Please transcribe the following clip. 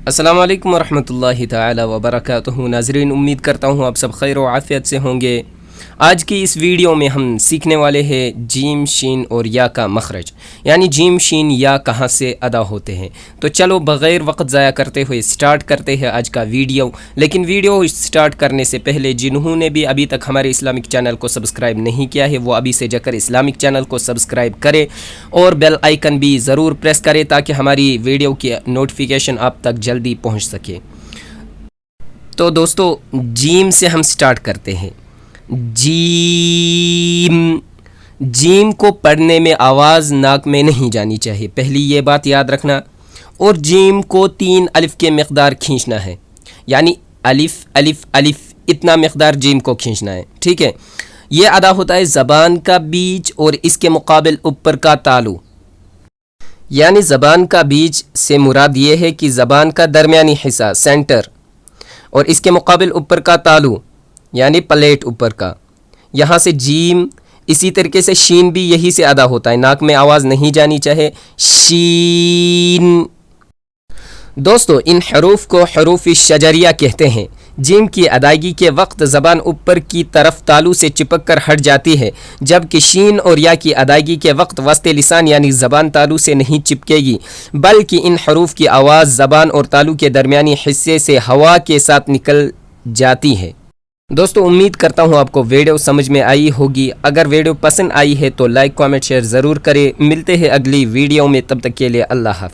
अस्सलाम वालेकुम वरहमतुल्लाहि ताला वबरकातुहू। नाज़रीन, उम्मीद करता हूँ आप सब खैर व आफ़ियत से होंगे। आज की इस वीडियो में हम सीखने वाले हैं जीम शीन और या का मखरज, यानी जीम शीन या कहाँ से अदा होते हैं। तो चलो बग़ैर वक्त ज़ाया करते हुए स्टार्ट करते हैं आज का वीडियो। लेकिन वीडियो स्टार्ट करने से पहले जिन्होंने भी अभी तक हमारे इस्लामिक चैनल को सब्सक्राइब नहीं किया है वो अभी से जाकर इस्लामिक चैनल को सब्सक्राइब करें और बेल आइकन भी ज़रूर प्रेस करें ताकि हमारी वीडियो की नोटिफिकेशन आप तक जल्दी पहुँच सके। तो दोस्तों, जीम से हम स्टार्ट करते हैं। जीम जीम को पढ़ने में आवाज़ नाक में नहीं जानी चाहिए, पहली ये बात याद रखना। और जीम को 3 अलिफ के मकदार खींचना है, यानी अलिफ अलिफ अलिफ इतना मकदार जीम को खींचना है, ठीक है। ये अदा होता है ज़बान का बीच और इसके मुकाबिल ऊपर का तालु। यानी ज़बान का बीच से मुराद ये है कि ज़बान का दरमियानी हिस्सा सेंटर और इसके मुकाबिल ऊपर का तालु यानी प्लेट ऊपर का, यहाँ से जीम। इसी तरीके से शीन भी यही से अदा होता है, नाक में आवाज़ नहीं जानी चाहिए, शीन। दोस्तों, इन हरूफ को हरूफ शजरिया कहते हैं। जीम की अदायगी के वक्त ज़बान ऊपर की तरफ तालू से चिपक कर हट जाती है, जबकि शीन और या की अदायगी के वक्त वस्ते लिसान यानी ज़बान तालू से नहीं चिपकेगी, बल्कि इन हरूफ की आवाज़ ज़बान और तालू के दरमियानी हिस्से से हवा के साथ निकल जाती है। दोस्तों, उम्मीद करता हूँ आपको वीडियो समझ में आई होगी। अगर वीडियो पसंद आई है तो लाइक कमेंट शेयर ज़रूर करें। मिलते हैं अगली वीडियो में, तब तक के लिए अल्लाह हाफ़िज़।